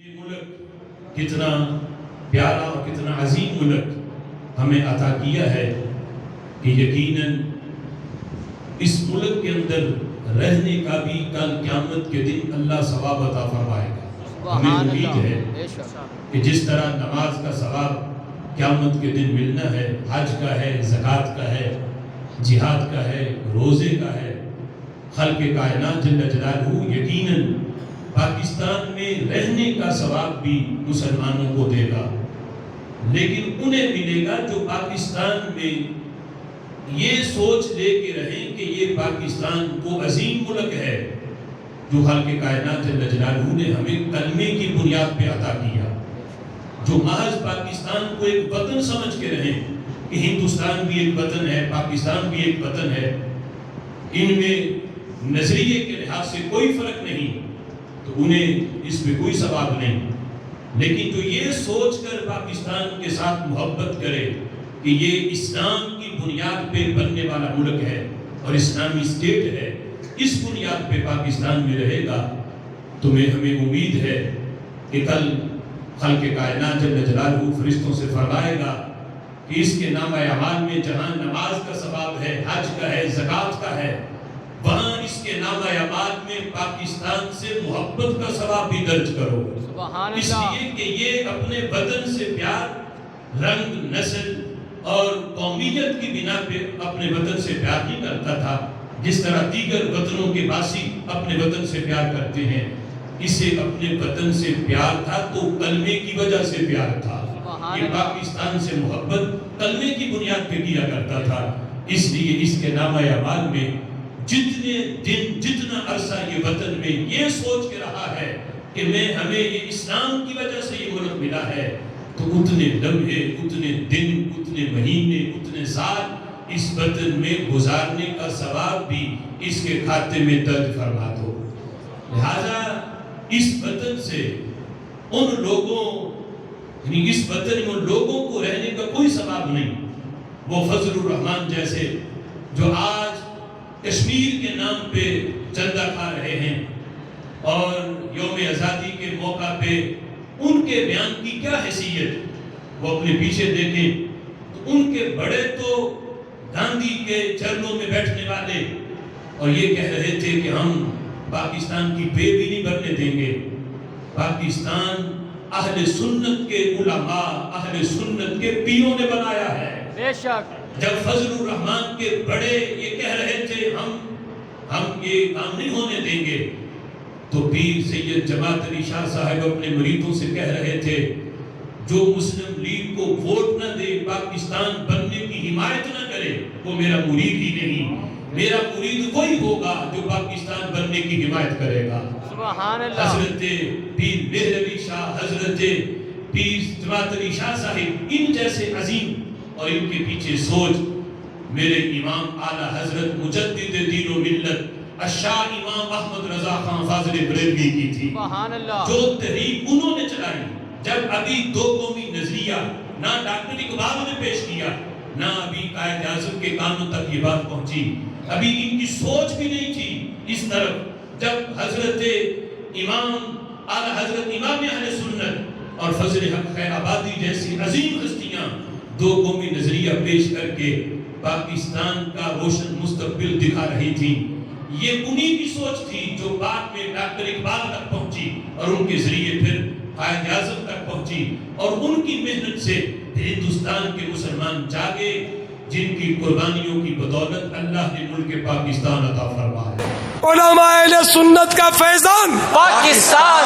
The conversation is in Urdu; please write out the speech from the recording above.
یہ ملک کتنا پیارا اور کتنا عظیم ملک ہمیں عطا کیا ہے کہ یقیناً اس ملک کے اندر رہنے کا بھی کل قیامت کے دن اللہ ثواب عطا فرمائے گا۔ ہمیں امید ہے کہ جس طرح نماز کا ثواب قیامت کے دن ملنا ہے، حج کا ہے، زکوٰۃ کا ہے، جہاد کا ہے، روزے کا ہے، خلق کائنات جل جلالہ یقیناً پاکستان میں رہنے کا ثواب بھی مسلمانوں کو دے گا، لیکن انہیں ملے گا جو پاکستان میں یہ سوچ لے کے رہیں کہ یہ پاکستان وہ عظیم ملک ہے جو خالق کائنات جل جلالہ نے ہمیں کلمے کی بنیاد پہ عطا کیا، جو محض پاکستان کو ایک وطن سمجھ کے رہیں کہ ہندوستان بھی ایک وطن ہے، پاکستان بھی ایک وطن ہے، ان میں نظریے کے لحاظ سے کوئی فرق نہیں، تو انہیں اس میں کوئی ثواب نہیں۔ لیکن جو یہ سوچ کر پاکستان کے ساتھ محبت کرے کہ یہ اسلام کی بنیاد پہ بننے والا ملک ہے اور اسلامی اسٹیٹ ہے، اس بنیاد پہ پاکستان میں رہے گا، تو ہمیں امید ہے کہ کل خالق کائنات جل جلالہ فرشتوں سے فرمائے گا کہ اس کے نامہ اعمال میں جہاں نماز کا ثواب ہے، حج کا ہے، زکوٰۃ کا ہے، وہاں اس کے نامہ اعمال میں پاکستان سے محبت کا ثواب بھی درج کرو، اس لیے کہ یہ اپنے وطن سے پیار رنگ، نسل اور قومیت کی بنا پہ اپنے وطن سے پیار نہیں کرتا تھا، جس طرح دیگر وطنوں کے باسی اپنے وطن سے پیار کرتے ہیں، اسے اپنے وطن سے پیار تھا تو کلمے کی وجہ سے پیار تھا، یہ پاکستان سے محبت کلمے کی بنیاد پہ کیا کرتا تھا، اس لیے اس کے نامہ اعمال میں جتنے دن، جتنا عرصہ یہ وطن میں یہ سوچ کے رہا ہے کہ ہمیں یہ اسلام کی وجہ سے یہ ملک ملا ہے، تو اتنے لمحے، اتنے دن، اتنے مہینے، اتنے سال اس وطن میں گزارنے کا ثواب بھی اس کے کھاتے میں درج فرما دو۔ لہذا اس وطن سے ان لوگوں، یعنی اس وطن میں ان لوگوں کو رہنے کا کوئی ثواب نہیں، وہ فضل الرحمان جیسے جو آج کشمیر کے نام پہ چندہ کھا رہے ہیں اور یوم آزادی کے موقع پہ ان کے بیان کی کیا حیثیت، وہ اپنے پیچھے دیکھیں تو ان کے بڑے تو گاندھی کے چرنوں میں بیٹھنے والے اور یہ کہہ رہے تھے کہ ہم پاکستان کی پے بھی نہیں بھرنے دیں گے، پاکستان اہل سنت کے علماء، اہل سنت کے پیروں نے بنایا ہے۔ بے شک جب فضل الرحمان کے بڑے یہ کہہ رہے تھے ہم یہ کام نہیں ہونے دیں گے، تو پیر سید جماعت علی شاہ صاحب اپنے مریدوں سے کہہ رہے تھے جو مسلم لیگ کو ووٹ نہ دے، پاکستان بننے کی حمایت نہ کرے، وہ میرا مرید ہی نہیں، میرا مرید وہی ہوگا جو پاکستان بننے کی حمایت کرے گا۔ سبحان اللہ۔ حضرت پیر مہر علی شاہ، حضرت پیر جماعت علی شاہ صاحب، ان جیسے عظیم اور ان کے پیچھے سوچ میرے امام اعلیٰ حضرت مجدد دین و ملت الشاہ امام احمد رضا خان فاضل بریلوی کی تھی، جو تحریک انہوں نے چلائی، جب ابھی دو قومی نظریہ نہ ڈاکٹر اقبال نے پیش کیا، نہ ابھی قائد اعظم کے کانوں تک یہ بات پہنچی، ابھی ان کی سوچ بھی نہیں تھی اس طرف، جب حضرت امام اعلیٰ حضرت امام اہل سنت اور فضل حق خیر آبادی جیسی عظیم ہستیاں دو قومی نظریہ پیش کر کے پاکستان کا روشن مستقبل دکھا رہی تھی، یہ انہی کی سوچ تھی جو بعد میں ڈاکٹر اقبال تک پہنچی اور ان کے ذریعے پھر قائد اعظم تک پہنچی، اور ان کی محنت سے ہندوستان کے مسلمان جاگے جن کی قربانیوں کی بدولت اللہ نے ملک پاکستان عطا فرمایا۔ علماء اہل سنت کا فیضان، پاکستان